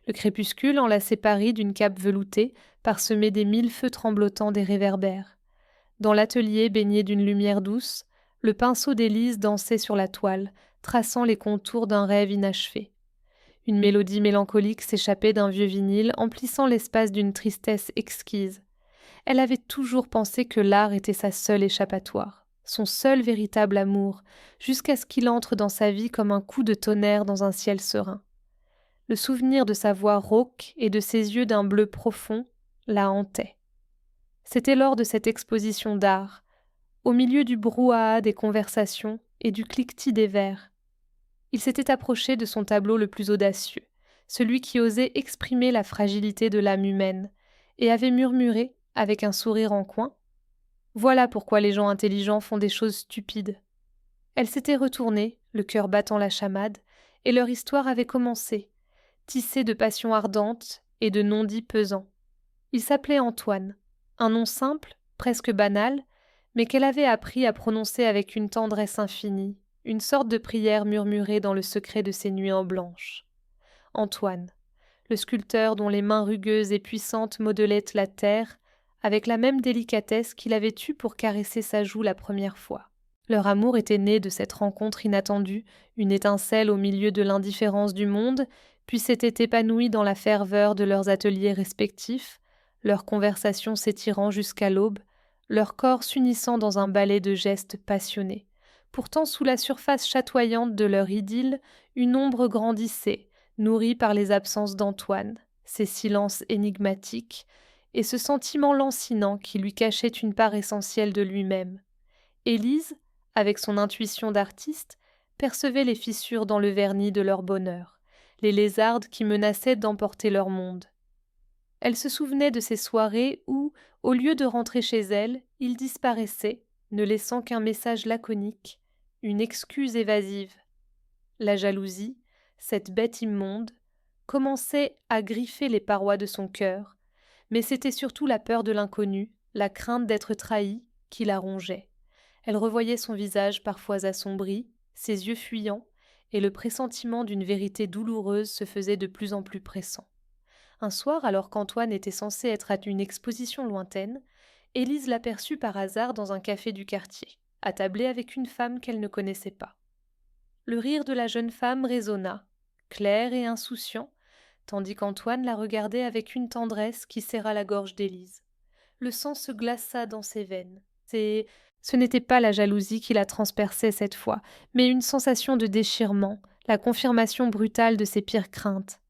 Le crépuscule enlacait Paris d'une cape veloutée, parsemée des 1000 feux tremblotants des réverbères. Dans l'atelier baigné d'une lumière douce, le pinceau d'Élise dansait sur la toile, traçant les contours d'un rêve inachevé. Une mélodie mélancolique s'échappait d'un vieux vinyle, emplissant l'espace d'une tristesse exquise. Elle avait toujours pensé que l'art était sa seule échappatoire, son seul véritable amour, jusqu'à ce qu'il entre dans sa vie comme un coup de tonnerre dans un ciel serein. Le souvenir de sa voix rauque et de ses yeux d'un bleu profond la hantait. C'était lors de cette exposition d'art, au milieu du brouhaha des conversations et du cliquetis des verres. Il s'était approché de son tableau le plus audacieux, celui qui osait exprimer la fragilité de l'âme humaine, et avait murmuré, avec un sourire en coin, « Voilà pourquoi les gens intelligents font des choses stupides. » Elle s'était retournée, le cœur battant la chamade, et leur histoire avait commencé, tissée de passions ardentes et de non-dits pesants. Il s'appelait Antoine, un nom simple, presque banal, mais qu'elle avait appris à prononcer avec une tendresse infinie, une sorte de prière murmurée dans le secret de ses nuits en blanche. Antoine, le sculpteur dont les mains rugueuses et puissantes modelaient la terre, avec la même délicatesse qu'il avait eue pour caresser sa joue la première fois. Leur amour était né de cette rencontre inattendue, une étincelle au milieu de l'indifférence du monde, puis s'était épanoui dans la ferveur de leurs ateliers respectifs, leurs conversations s'étirant jusqu'à l'aube, leurs corps s'unissant dans un ballet de gestes passionnés. Pourtant, sous la surface chatoyante de leur idylle, une ombre grandissait, nourrie par les absences d'Antoine, ses silences énigmatiques, et ce sentiment lancinant qui lui cachait une part essentielle de lui-même. Élise, avec son intuition d'artiste, percevait les fissures dans le vernis de leur bonheur, les lézardes qui menaçaient d'emporter leur monde. Elle se souvenait de ces soirées où, au lieu de rentrer chez elle, il disparaissait, ne laissant qu'un message laconique, une excuse évasive. La jalousie, cette bête immonde, commençait à griffer les parois de son cœur, mais c'était surtout la peur de l'inconnu, la crainte d'être trahie, qui la rongeait. Elle revoyait son visage parfois assombri, ses yeux fuyants, et le pressentiment d'une vérité douloureuse se faisait de plus en plus pressant. Un soir, alors qu'Antoine était censé être à une exposition lointaine, Élise l'aperçut par hasard dans un café du quartier, attablée avec une femme qu'elle ne connaissait pas. Le rire de la jeune femme résonna, clair et insouciant, tandis qu'Antoine la regardait avec une tendresse qui serra la gorge d'Élise. Le sang se glaça dans ses veines. Ce n'était pas la jalousie qui la transperçait cette fois, mais une sensation de déchirement, la confirmation brutale de ses pires craintes.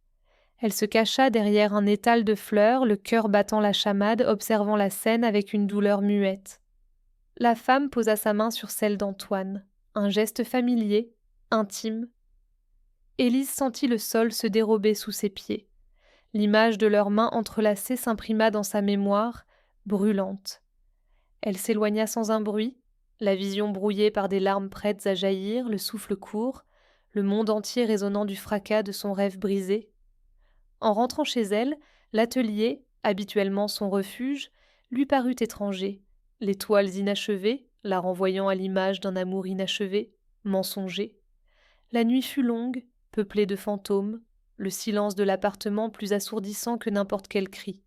Elle se cacha derrière un étal de fleurs, le cœur battant la chamade, observant la scène avec une douleur muette. La femme posa sa main sur celle d'Antoine, un geste familier, intime. Élise sentit le sol se dérober sous ses pieds. L'image de leurs mains entrelacées s'imprima dans sa mémoire, brûlante. Elle s'éloigna sans un bruit, la vision brouillée par des larmes prêtes à jaillir, le souffle court, le monde entier résonnant du fracas de son rêve brisé. En rentrant chez elle, l'atelier, habituellement son refuge, lui parut étranger, les toiles inachevées, la renvoyant à l'image d'un amour inachevé, mensonger. La nuit fut longue, peuplée de fantômes, le silence de l'appartement plus assourdissant que n'importe quel cri.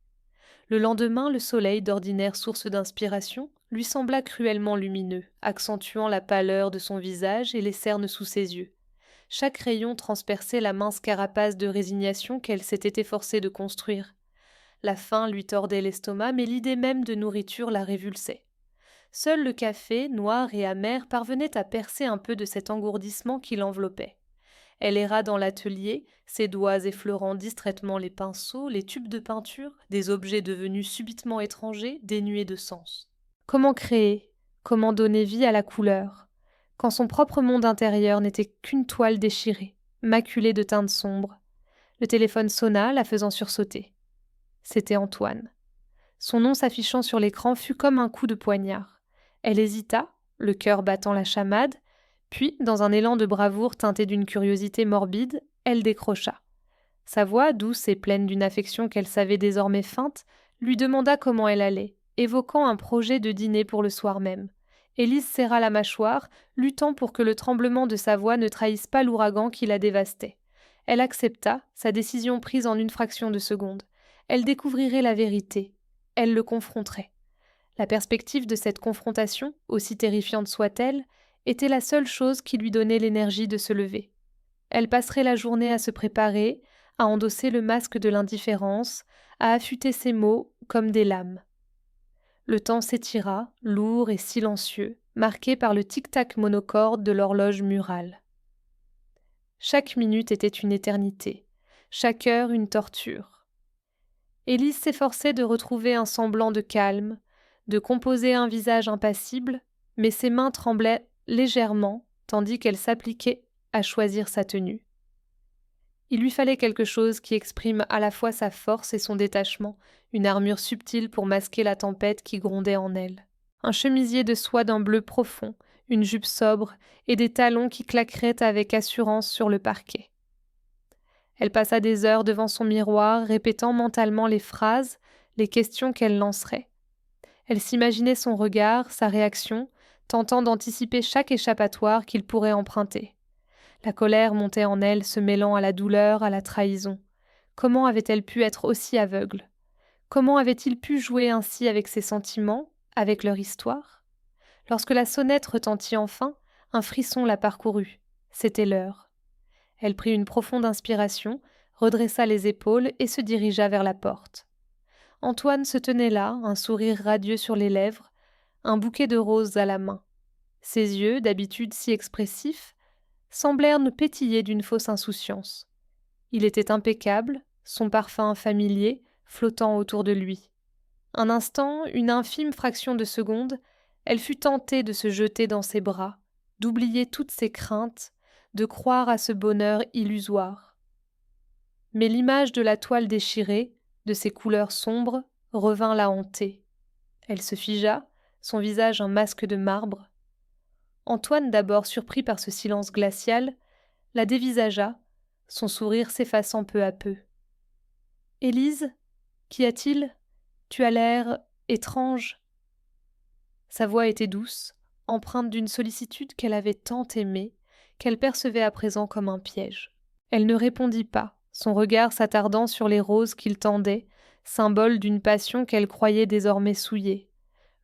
Le lendemain, le soleil, d'ordinaire source d'inspiration, lui sembla cruellement lumineux, accentuant la pâleur de son visage et les cernes sous ses yeux. Chaque rayon transperçait la mince carapace de résignation qu'elle s'était efforcée de construire. La faim lui tordait l'estomac, mais l'idée même de nourriture la révulsait. Seul le café, noir et amer, parvenait à percer un peu de cet engourdissement qui l'enveloppait. Elle erra dans l'atelier, ses doigts effleurant distraitement les pinceaux, les tubes de peinture, des objets devenus subitement étrangers, dénués de sens. Comment créer, comment donner vie à la couleur, quand son propre monde intérieur n'était qu'une toile déchirée, maculée de teintes sombres. Le téléphone sonna, la faisant sursauter. C'était Antoine. Son nom s'affichant sur l'écran fut comme un coup de poignard. Elle hésita, le cœur battant la chamade, puis, dans un élan de bravoure teinté d'une curiosité morbide, elle décrocha. Sa voix, douce et pleine d'une affection qu'elle savait désormais feinte, lui demanda comment elle allait, évoquant un projet de dîner pour le soir même. Élise serra la mâchoire, luttant pour que le tremblement de sa voix ne trahisse pas l'ouragan qui la dévastait. Elle accepta, sa décision prise en une fraction de seconde. Elle découvrirait la vérité. Elle le confronterait. La perspective de cette confrontation, aussi terrifiante soit-elle, était la seule chose qui lui donnait l'énergie de se lever. Elle passerait la journée à se préparer, à endosser le masque de l'indifférence, à affûter ses mots comme des lames. Le temps s'étira, lourd et silencieux, marqué par le tic-tac monocorde de l'horloge murale. Chaque minute était une éternité, chaque heure une torture. Élise s'efforçait de retrouver un semblant de calme, de composer un visage impassible, mais ses mains tremblaient légèrement, tandis qu'elle s'appliquait à choisir sa tenue. Il lui fallait quelque chose qui exprime à la fois sa force et son détachement, une armure subtile pour masquer la tempête qui grondait en elle. Un chemisier de soie d'un bleu profond, une jupe sobre et des talons qui claqueraient avec assurance sur le parquet. Elle passa des heures devant son miroir, répétant mentalement les phrases, les questions qu'elle lancerait. Elle s'imaginait son regard, sa réaction, tentant d'anticiper chaque échappatoire qu'il pourrait emprunter. La colère montait en elle, se mêlant à la douleur, à la trahison. Comment avait-elle pu être aussi aveugle? Comment avait-il pu jouer ainsi avec ses sentiments, avec leur histoire? Lorsque la sonnette retentit enfin, un frisson la parcourut. C'était l'heure. Elle prit une profonde inspiration, redressa les épaules et se dirigea vers la porte. Antoine se tenait là, un sourire radieux sur les lèvres, un bouquet de roses à la main. Ses yeux, d'habitude si expressifs, semblèrent ne pétiller d'une fausse insouciance. Il était impeccable, son parfum familier, flottant autour de lui. Un instant, une infime fraction de seconde, elle fut tentée de se jeter dans ses bras, d'oublier toutes ses craintes, de croire à ce bonheur illusoire. Mais l'image de la toile déchirée, de ses couleurs sombres, revint la hanter. Elle se figea, son visage un masque de marbre. Antoine, d'abord surpris par ce silence glacial, la dévisagea, son sourire s'effaçant peu à peu. « Élise, qu'y a-t-il ? Tu as l'air étrange. » Sa voix était douce, empreinte d'une sollicitude qu'elle avait tant aimée, qu'elle percevait à présent comme un piège. Elle ne répondit pas, son regard s'attardant sur les roses qu'il tendait, symbole d'une passion qu'elle croyait désormais souillée.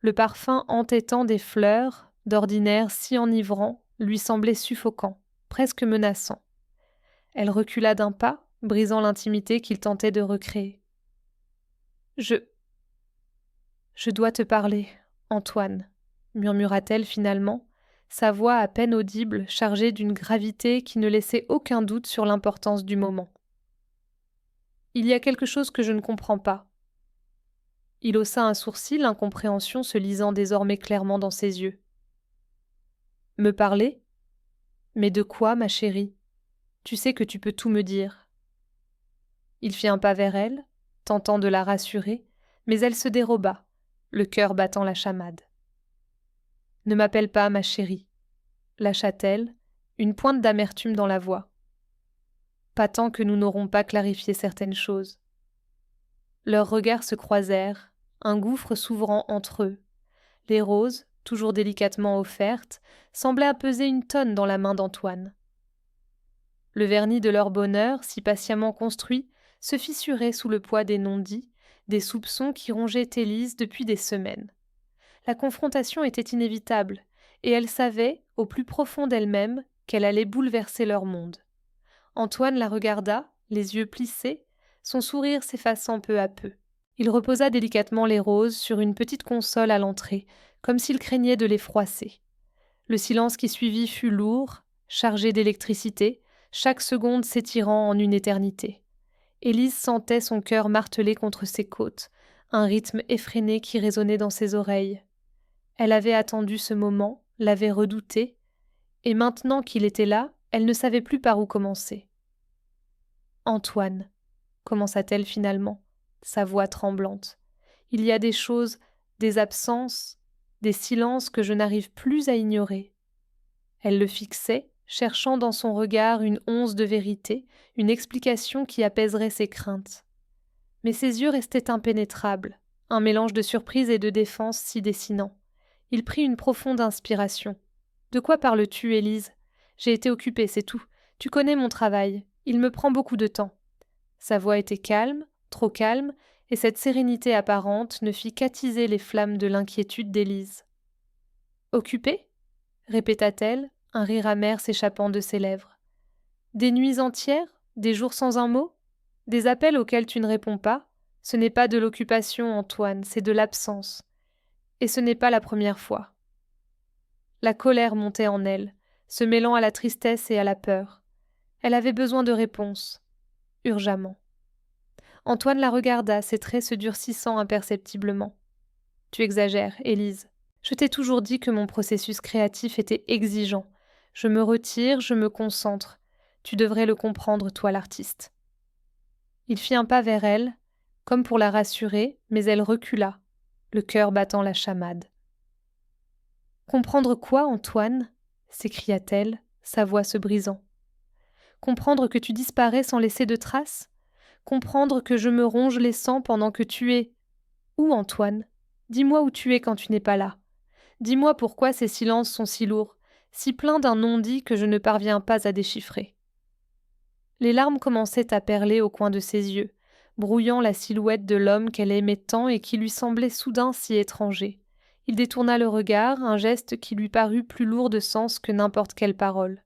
Le parfum entêtant des fleurs, d'ordinaire si enivrant, lui semblait suffocant, presque menaçant. Elle recula d'un pas, brisant l'intimité qu'il tentait de recréer. « Je dois te parler, Antoine, » murmura-t-elle finalement, sa voix à peine audible, chargée d'une gravité qui ne laissait aucun doute sur l'importance du moment. « Il y a quelque chose que je ne comprends pas. » Il haussa un sourcil, l'incompréhension se lisant désormais clairement dans ses yeux. « Me parler ? Mais de quoi, ma chérie ? Tu sais que tu peux tout me dire. » Il fit un pas vers elle, tentant de la rassurer, mais elle se déroba, le cœur battant la chamade. « Ne m'appelle pas, ma chérie, » lâcha-t-elle, une pointe d'amertume dans la voix. « Pas tant que nous n'aurons pas clarifié certaines choses. » Leurs regards se croisèrent, un gouffre s'ouvrant entre eux. Les roses, toujours délicatement offertes, semblaient peser une tonne dans la main d'Antoine. Le vernis de leur bonheur, si patiemment construit, se fissurait sous le poids des non-dits, des soupçons qui rongeaient Élise depuis des semaines. La confrontation était inévitable, et elle savait, au plus profond d'elle-même, qu'elle allait bouleverser leur monde. Antoine la regarda, les yeux plissés, son sourire s'effaçant peu à peu. Il reposa délicatement les roses sur une petite console à l'entrée, comme s'il craignait de les froisser. Le silence qui suivit fut lourd, chargé d'électricité, chaque seconde s'étirant en une éternité. Élise sentait son cœur martelé contre ses côtes, un rythme effréné qui résonnait dans ses oreilles. Elle avait attendu ce moment, l'avait redouté, et maintenant qu'il était là, elle ne savait plus par où commencer. « Antoine, » commença-t-elle finalement, sa voix tremblante, « il y a des choses, des absences, des silences que je n'arrive plus à ignorer. » Elle le fixait, cherchant dans son regard une once de vérité, une explication qui apaiserait ses craintes. Mais ses yeux restaient impénétrables, un mélange de surprise et de défense s'y dessinant. Il prit une profonde inspiration. « De quoi parles-tu, Élise ? J'ai été occupée, c'est tout. Tu connais mon travail. Il me prend beaucoup de temps. Sa voix était calme, trop calme, et cette sérénité apparente ne fit qu'attiser les flammes de l'inquiétude d'Élise. Occupée ? Répéta-t-elle, un rire amer s'échappant de ses lèvres. Des nuits entières ? Des jours sans un mot ? Des appels auxquels tu ne réponds pas ? Ce n'est pas de l'occupation, Antoine, c'est de l'absence. Et ce n'est pas la première fois. La colère montait en elle, se mêlant à la tristesse et à la peur. Elle avait besoin de réponses, urgemment. Antoine la regarda, ses traits se durcissant imperceptiblement. « Tu exagères, Élise. Je t'ai toujours dit que mon processus créatif était exigeant. Je me retire, je me concentre. Tu devrais le comprendre, toi l'artiste. » Il fit un pas vers elle, comme pour la rassurer, mais elle recula, le cœur battant la chamade. « Comprendre quoi, Antoine ?» s'écria-t-elle, sa voix se brisant. « Comprendre que tu disparais sans laisser de traces ? Comprendre que je me ronge les sangs pendant que tu es… Où, Antoine ? Dis-moi où tu es quand tu n'es pas là. Dis-moi pourquoi ces silences sont si lourds, si pleins d'un non-dit que je ne parviens pas à déchiffrer. » Les larmes commençaient à perler au coin de ses yeux, brouillant la silhouette de l'homme qu'elle aimait tant et qui lui semblait soudain si étranger. Il détourna le regard, un geste qui lui parut plus lourd de sens que n'importe quelle parole.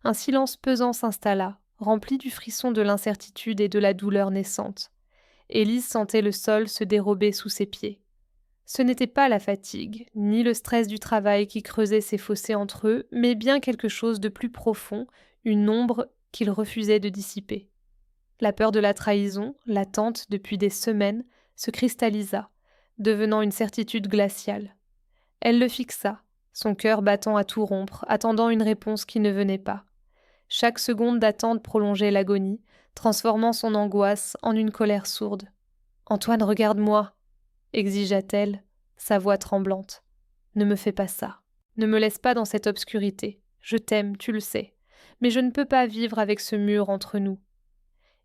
Un silence pesant s'installa, rempli du frisson de l'incertitude et de la douleur naissante. Élise sentait le sol se dérober sous ses pieds. Ce n'était pas la fatigue, ni le stress du travail qui creusait ces fossés entre eux, mais bien quelque chose de plus profond, une ombre qu'il refusait de dissiper. La peur de la trahison, latente depuis des semaines, se cristallisa, devenant une certitude glaciale. Elle le fixa, son cœur battant à tout rompre, attendant une réponse qui ne venait pas. Chaque seconde d'attente prolongeait l'agonie, transformant son angoisse en une colère sourde. « Antoine, regarde-moi !» exigea-t-elle, sa voix tremblante. « Ne me fais pas ça. Ne me laisse pas dans cette obscurité. Je t'aime, tu le sais. Mais je ne peux pas vivre avec ce mur entre nous. »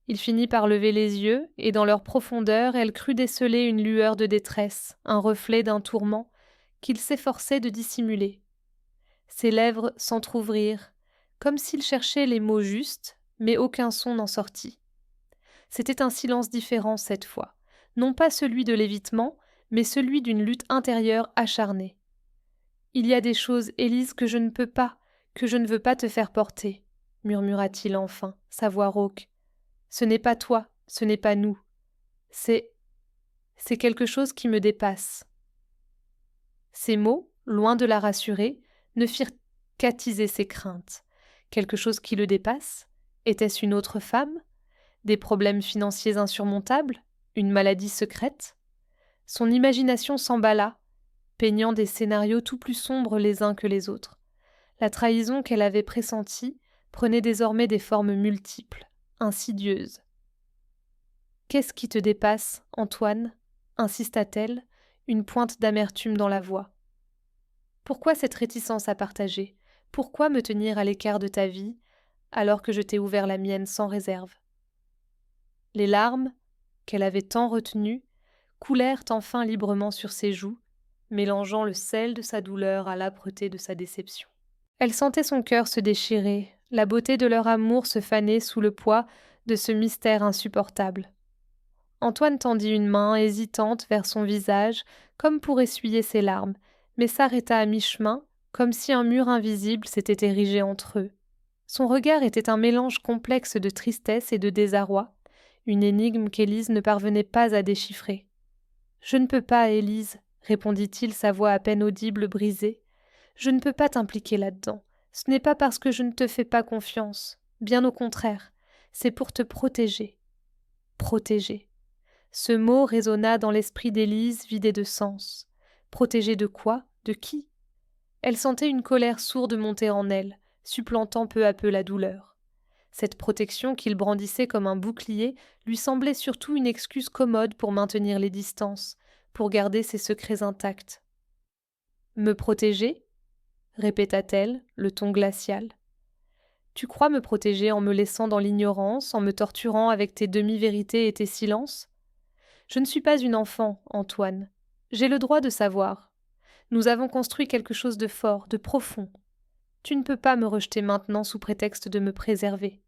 Il finit par lever les yeux, et dans leur profondeur, elle crut déceler une lueur de détresse, un reflet d'un tourment, qu'il s'efforçait de dissimuler. Ses lèvres s'entr'ouvrirent, comme s'il cherchait les mots justes, mais aucun son n'en sortit. C'était un silence différent cette fois, non pas celui de l'évitement, mais celui d'une lutte intérieure acharnée. « Il y a des choses, Élise, que je ne peux pas, que je ne veux pas te faire porter, » murmura-t-il enfin, sa voix rauque. « Ce n'est pas toi, ce n'est pas nous. C'est quelque chose qui me dépasse. » Ces mots, loin de la rassurer, ne firent qu'attiser ses craintes. Quelque chose qui le dépasse ? Était-ce une autre femme ? Des problèmes financiers insurmontables ? Une maladie secrète ? Son imagination s'emballa, peignant des scénarios tout plus sombres les uns que les autres. La trahison qu'elle avait pressentie prenait désormais des formes multiples, insidieuses. « Qu'est-ce qui te dépasse, Antoine ?» insista-t-elle, une pointe d'amertume dans la voix. « Pourquoi cette réticence à partager ? Pourquoi me tenir à l'écart de ta vie, alors que je t'ai ouvert la mienne sans réserve ?» Les larmes, qu'elle avait tant retenues, coulèrent enfin librement sur ses joues, mélangeant le sel de sa douleur à l'âpreté de sa déception. Elle sentait son cœur se déchirer, la beauté de leur amour se faner sous le poids de ce mystère insupportable. Antoine tendit une main hésitante vers son visage, comme pour essuyer ses larmes, mais s'arrêta à mi-chemin, comme si un mur invisible s'était érigé entre eux. Son regard était un mélange complexe de tristesse et de désarroi, une énigme qu'Élise ne parvenait pas à déchiffrer. « Je ne peux pas, Élise, » répondit-il, sa voix à peine audible brisée. « Je ne peux pas t'impliquer là-dedans. Ce n'est pas parce que je ne te fais pas confiance. Bien au contraire. C'est pour te protéger. » Protéger. Ce mot résonna dans l'esprit d'Élise, vidé de sens. Protéger de quoi ? De qui ? Elle sentait une colère sourde monter en elle, supplantant peu à peu la douleur. Cette protection qu'il brandissait comme un bouclier lui semblait surtout une excuse commode pour maintenir les distances, pour garder ses secrets intacts. « Me protéger ?» répéta-t-elle, le ton glacial. « Tu crois me protéger en me laissant dans l'ignorance, en me torturant avec tes demi-vérités et tes silences ? Je ne suis pas une enfant, Antoine. J'ai le droit de savoir. Nous avons construit quelque chose de fort, de profond. Tu ne peux pas me rejeter maintenant sous prétexte de me préserver. »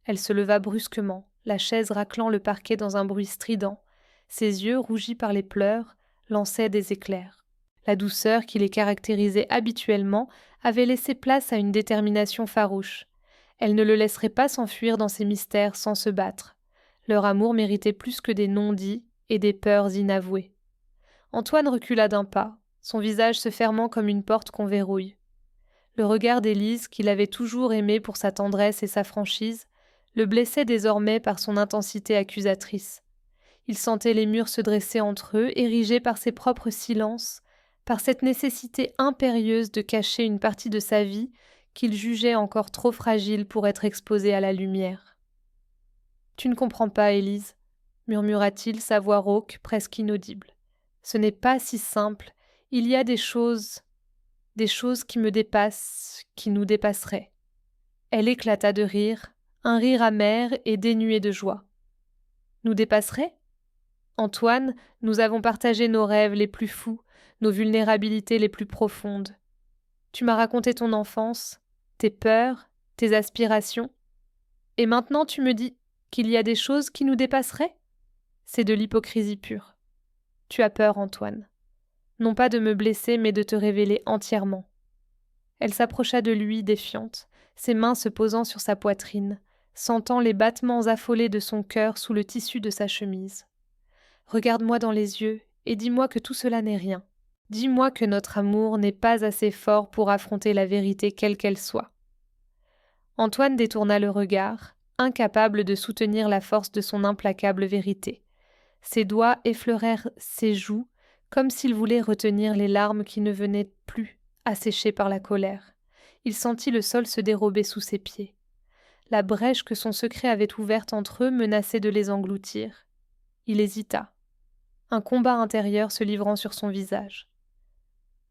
Elle se leva brusquement, la chaise raclant le parquet dans un bruit strident. Ses yeux, rougis par les pleurs, lançaient des éclairs. La douceur qui les caractérisait habituellement avait laissé place à une détermination farouche. Elle ne le laisserait pas s'enfuir dans ses mystères sans se battre. Leur amour méritait plus que des non-dits et des peurs inavouées. Antoine recula d'un pas, son visage se fermant comme une porte qu'on verrouille. Le regard d'Élise, qu'il avait toujours aimé pour sa tendresse et sa franchise, le blessait désormais par son intensité accusatrice. Il sentait les murs se dresser entre eux, érigés par ses propres silences, par cette nécessité impérieuse de cacher une partie de sa vie qu'il jugeait encore trop fragile pour être exposée à la lumière. « Tu ne comprends pas, Élise, » murmura-t-il, sa voix rauque, presque inaudible. « Ce n'est pas si simple. Il y a des choses qui me dépassent, qui nous dépasseraient. » Elle éclata de rire, un rire amer et dénué de joie. « Nous dépasseraient ? Antoine, nous avons partagé nos rêves les plus fous, nos vulnérabilités les plus profondes. Tu m'as raconté ton enfance, tes peurs, tes aspirations. Et maintenant tu me dis qu'il y a des choses qui nous dépasseraient ? C'est de l'hypocrisie pure. Tu as peur, Antoine. Non pas de me blesser, mais de te révéler entièrement. » Elle s'approcha de lui, défiante, ses mains se posant sur sa poitrine, sentant les battements affolés de son cœur sous le tissu de sa chemise. « Regarde-moi dans les yeux et dis-moi que tout cela n'est rien. Dis-moi que notre amour n'est pas assez fort pour affronter la vérité quelle qu'elle soit. » Antoine détourna le regard, incapable de soutenir la force de son implacable vérité. Ses doigts effleurèrent ses joues, comme s'il voulait retenir les larmes qui ne venaient plus, asséchées par la colère. Il sentit le sol se dérober sous ses pieds. La brèche que son secret avait ouverte entre eux menaçait de les engloutir. Il hésita, un combat intérieur se livrant sur son visage.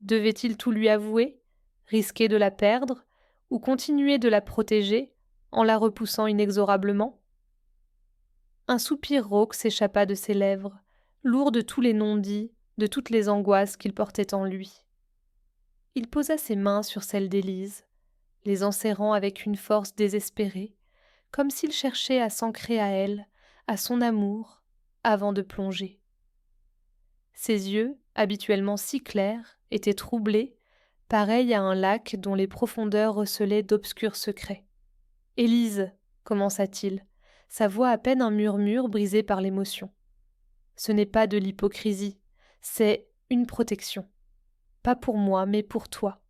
Devait-il tout lui avouer, risquer de la perdre, ou continuer de la protéger, en la repoussant inexorablement ? Un soupir rauque s'échappa de ses lèvres, lourd de tous les non-dits, de toutes les angoisses qu'il portait en lui. Il posa ses mains sur celles d'Élise, les enserrant avec une force désespérée, comme s'il cherchait à s'ancrer à elle, à son amour, avant de plonger. Ses yeux, habituellement si clairs, étaient troublés, pareils à un lac dont les profondeurs recelaient d'obscurs secrets. « Élise » commença-t-il, sa voix à peine un murmure brisé par l'émotion. « Ce n'est pas de l'hypocrisie, c'est une protection. Pas pour moi, mais pour toi. »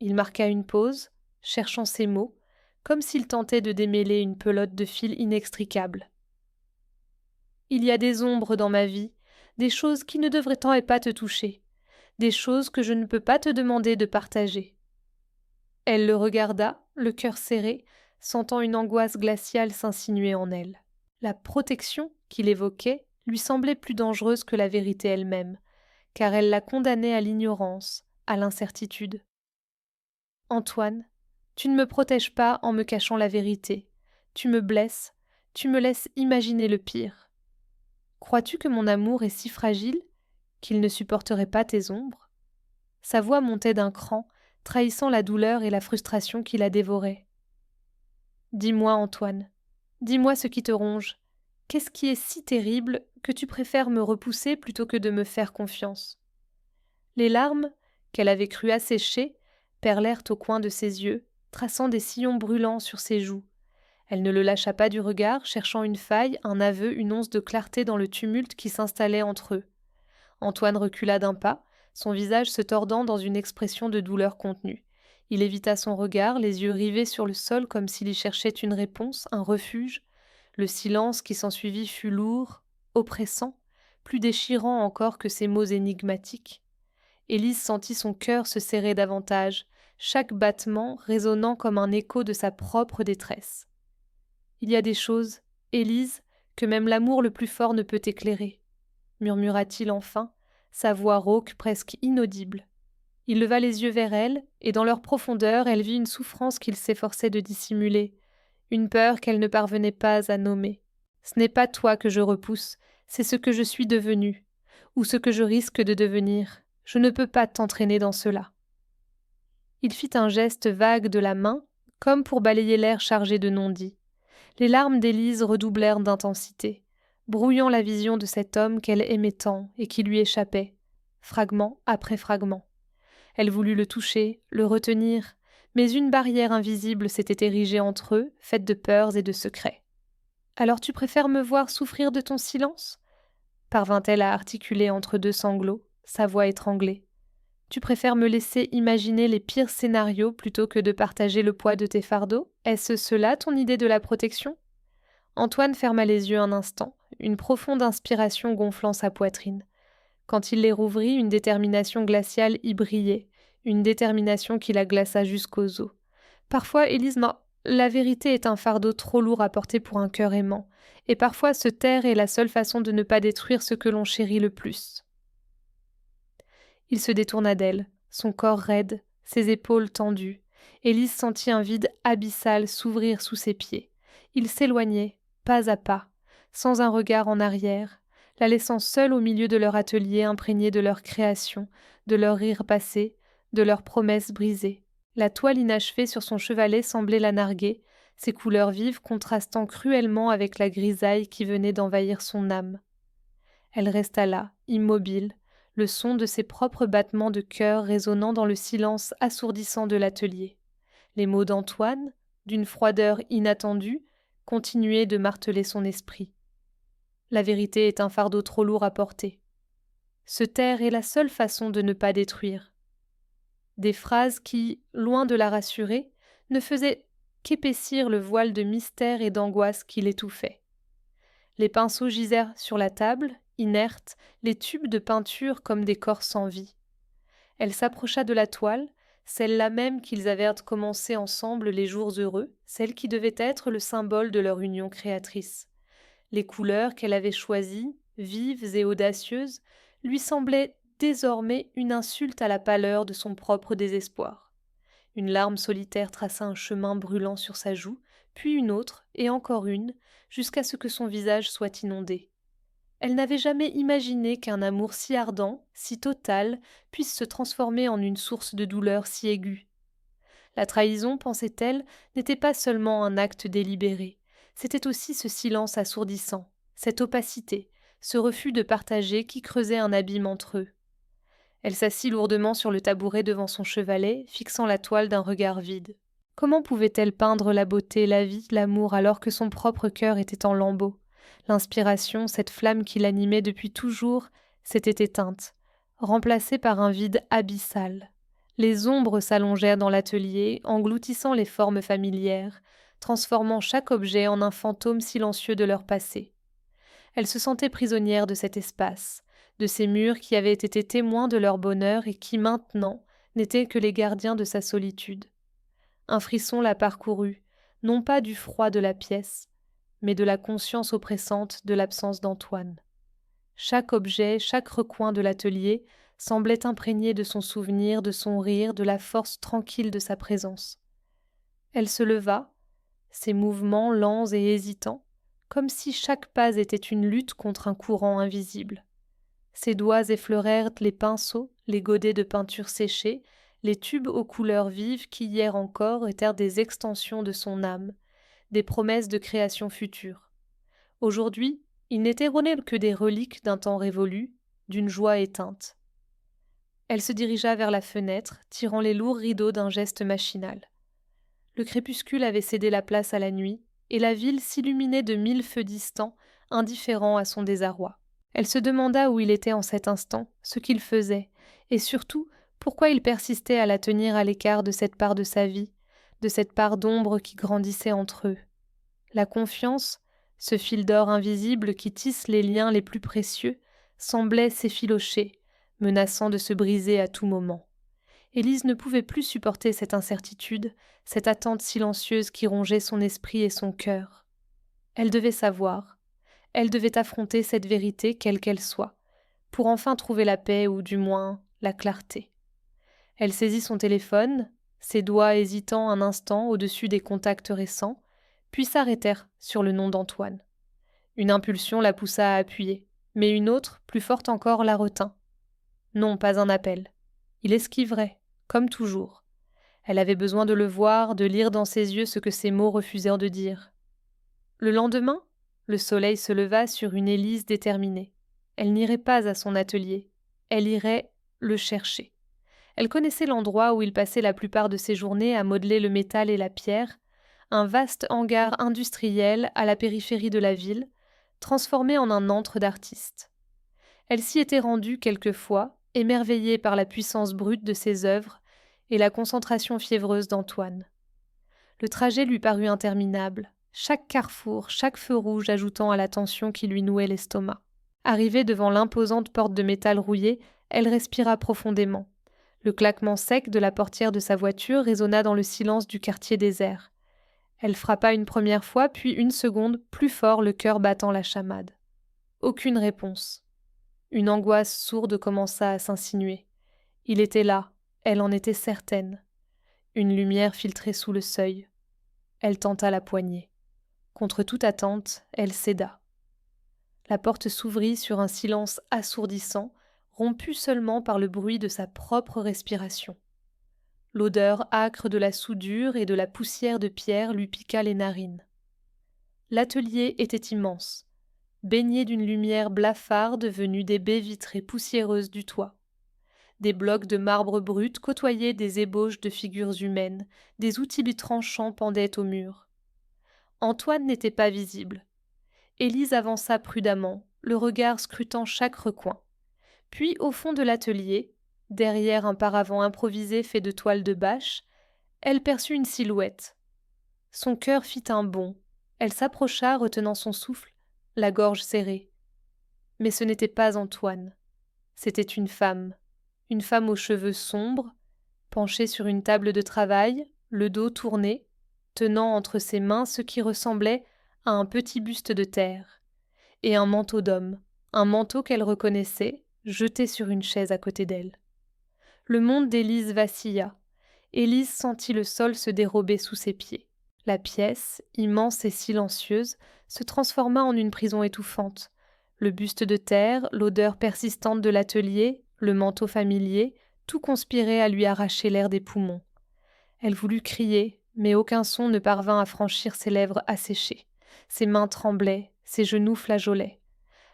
Il marqua une pause, cherchant ses mots, comme s'il tentait de démêler une pelote de fil inextricable. « Il y a des ombres dans ma vie, des choses qui ne devraient tant et pas te toucher, des choses que je ne peux pas te demander de partager. » Elle le regarda, le cœur serré, sentant une angoisse glaciale s'insinuer en elle. La protection qu'il évoquait lui semblait plus dangereuse que la vérité elle-même, car elle la condamnait à l'ignorance, à l'incertitude. « Antoine, tu ne me protèges pas en me cachant la vérité. Tu me blesses, tu me laisses imaginer le pire. Crois-tu que mon amour est si fragile qu'il ne supporterait pas tes ombres ?» Sa voix montait d'un cran, trahissant la douleur et la frustration qui la dévoraient. « Dis-moi, Antoine, dis-moi ce qui te ronge. Qu'est-ce qui est si terrible que tu préfères me repousser plutôt que de me faire confiance ?» Les larmes, qu'elle avait cru assécher, perlèrent au coin de ses yeux, traçant des sillons brûlants sur ses joues. Elle ne le lâcha pas du regard, cherchant une faille, un aveu, une once de clarté dans le tumulte qui s'installait entre eux. Antoine recula d'un pas, son visage se tordant dans une expression de douleur contenue. Il évita son regard, les yeux rivés sur le sol comme s'il y cherchait une réponse, un refuge. Le silence qui s'ensuivit fut lourd, oppressant, plus déchirant encore que ces mots énigmatiques. Élise sentit son cœur se serrer davantage, chaque battement résonnant comme un écho de sa propre détresse. « Il y a des choses, Élise, que même l'amour le plus fort ne peut éclairer, » murmura-t-il enfin, sa voix rauque presque inaudible. Il leva les yeux vers elle, et dans leur profondeur, elle vit une souffrance qu'il s'efforçait de dissimuler, une peur qu'elle ne parvenait pas à nommer. « Ce n'est pas toi que je repousse, c'est ce que je suis devenue, ou ce que je risque de devenir. Je ne peux pas t'entraîner dans cela. » Il fit un geste vague de la main, comme pour balayer l'air chargé de non-dits. Les larmes d'Élise redoublèrent d'intensité, brouillant la vision de cet homme qu'elle aimait tant et qui lui échappait, fragment après fragment. Elle voulut le toucher, le retenir, mais une barrière invisible s'était érigée entre eux, faite de peurs et de secrets. « Alors tu préfères me voir souffrir de ton silence ?» parvint-elle à articuler entre deux sanglots, sa voix étranglée. « Tu préfères me laisser imaginer les pires scénarios plutôt que de partager le poids de tes fardeaux? Est-ce cela ton idée de la protection ?» Antoine ferma les yeux un instant, une profonde inspiration gonflant sa poitrine. Quand il les rouvrit, une détermination glaciale y brillait, une détermination qui la glaça jusqu'aux os. Parfois, Élise, la vérité est un fardeau trop lourd à porter pour un cœur aimant, et parfois se taire est la seule façon de ne pas détruire ce que l'on chérit le plus. Il se détourna d'elle, son corps raide, ses épaules tendues. Élise sentit un vide abyssal s'ouvrir sous ses pieds. Il s'éloignait, pas à pas, sans un regard en arrière, la laissant seule au milieu de leur atelier imprégné de leur création, de leur rire passé, de leurs promesses brisées. La toile inachevée sur son chevalet semblait la narguer, ses couleurs vives contrastant cruellement avec la grisaille qui venait d'envahir son âme. Elle resta là, immobile, le son de ses propres battements de cœur résonnant dans le silence assourdissant de l'atelier. Les mots d'Antoine, d'une froideur inattendue, continuaient de marteler son esprit. La vérité est un fardeau trop lourd à porter. Se taire est la seule façon de ne pas détruire. Des phrases qui, loin de la rassurer, ne faisaient qu'épaissir le voile de mystère et d'angoisse qui l'étouffait. Les pinceaux gisèrent sur la table, inertes, les tubes de peinture comme des corps sans vie. Elle s'approcha de la toile, celle-là même qu'ils avaient commencé ensemble les jours heureux, celle qui devait être le symbole de leur union créatrice. Les couleurs qu'elle avait choisies, vives et audacieuses, lui semblaient désormais une insulte à la pâleur de son propre désespoir. Une larme solitaire traça un chemin brûlant sur sa joue, puis une autre, et encore une, jusqu'à ce que son visage soit inondé. Elle n'avait jamais imaginé qu'un amour si ardent, si total, puisse se transformer en une source de douleur si aiguë. La trahison, pensait-elle, n'était pas seulement un acte délibéré, c'était aussi ce silence assourdissant, cette opacité, ce refus de partager qui creusait un abîme entre eux. Elle s'assit lourdement sur le tabouret devant son chevalet, fixant la toile d'un regard vide. Comment pouvait-elle peindre la beauté, la vie, l'amour, alors que son propre cœur était en lambeaux? L'inspiration, cette flamme qui l'animait depuis toujours, s'était éteinte, remplacée par un vide abyssal. Les ombres s'allongèrent dans l'atelier, engloutissant les formes familières, transformant chaque objet en un fantôme silencieux de leur passé. Elle se sentait prisonnière de cet espace, de ces murs qui avaient été témoins de leur bonheur et qui, maintenant, n'étaient que les gardiens de sa solitude. Un frisson la parcourut, non pas du froid de la pièce, mais de la conscience oppressante de l'absence d'Antoine. Chaque objet, chaque recoin de l'atelier semblait imprégné de son souvenir, de son rire, de la force tranquille de sa présence. Elle se leva, ses mouvements lents et hésitants, comme si chaque pas était une lutte contre un courant invisible. Ses doigts effleurèrent les pinceaux, les godets de peinture séchés, les tubes aux couleurs vives qui hier encore étaient des extensions de son âme, des promesses de création future. Aujourd'hui, ils n'étaient que des reliques d'un temps révolu, d'une joie éteinte. Elle se dirigea vers la fenêtre, tirant les lourds rideaux d'un geste machinal. Le crépuscule avait cédé la place à la nuit, et la ville s'illuminait de 1000 feux distants, indifférents à son désarroi. Elle se demanda où il était en cet instant, ce qu'il faisait, et surtout, pourquoi il persistait à la tenir à l'écart de cette part de sa vie, de cette part d'ombre qui grandissait entre eux. La confiance, ce fil d'or invisible qui tisse les liens les plus précieux, semblait s'effilocher, menaçant de se briser à tout moment. Élise ne pouvait plus supporter cette incertitude, cette attente silencieuse qui rongeait son esprit et son cœur. Elle devait savoir, elle devait affronter cette vérité quelle qu'elle soit, pour enfin trouver la paix ou du moins la clarté. Elle saisit son téléphone, ses doigts hésitant un instant au-dessus des contacts récents, puis s'arrêtèrent sur le nom d'Antoine. Une impulsion la poussa à appuyer, mais une autre, plus forte encore, la retint. Non, pas un appel. Il esquiverait, comme toujours. Elle avait besoin de le voir, de lire dans ses yeux ce que ses mots refusèrent de dire. Le lendemain, le soleil se leva sur une Élise déterminée. Elle n'irait pas à son atelier, elle irait le chercher. Elle connaissait l'endroit où il passait la plupart de ses journées à modeler le métal et la pierre, un vaste hangar industriel à la périphérie de la ville, transformé en un antre d'artistes. Elle s'y était rendue quelquefois, émerveillée par la puissance brute de ses œuvres et la concentration fiévreuse d'Antoine. Le trajet lui parut interminable, chaque carrefour, chaque feu rouge ajoutant à la tension qui lui nouait l'estomac. Arrivée devant l'imposante porte de métal rouillé, elle respira profondément. Le claquement sec de la portière de sa voiture résonna dans le silence du quartier désert. Elle frappa une première fois, puis une seconde, plus fort, le cœur battant la chamade. Aucune réponse. Une angoisse sourde commença à s'insinuer. Il était là, elle en était certaine. Une lumière filtrait sous le seuil. Elle tenta la poignée. Contre toute attente, elle céda. La porte s'ouvrit sur un silence assourdissant, rompu seulement par le bruit de sa propre respiration. L'odeur âcre de la soudure et de la poussière de pierre lui piqua les narines. L'atelier était immense, baigné d'une lumière blafarde venue des baies vitrées poussiéreuses du toit. Des blocs de marbre brut côtoyaient des ébauches de figures humaines, des outils tranchants pendaient au mur. Antoine n'était pas visible. Élise avança prudemment, le regard scrutant chaque recoin. Puis, au fond de l'atelier, derrière un paravent improvisé fait de toile de bâche, elle perçut une silhouette. Son cœur fit un bond. Elle s'approcha, retenant son souffle, la gorge serrée. Mais ce n'était pas Antoine. C'était une femme aux cheveux sombres, penchée sur une table de travail, le dos tourné, tenant entre ses mains ce qui ressemblait à un petit buste de terre, et un manteau d'homme, un manteau qu'elle reconnaissait, jeté sur une chaise à côté d'elle. Le monde d'Élise vacilla. Élise sentit le sol se dérober sous ses pieds. La pièce, immense et silencieuse, se transforma en une prison étouffante. Le buste de terre, l'odeur persistante de l'atelier, le manteau familier, tout conspirait à lui arracher l'air des poumons. Elle voulut crier, mais aucun son ne parvint à franchir ses lèvres asséchées. Ses mains tremblaient, ses genoux flageolaient.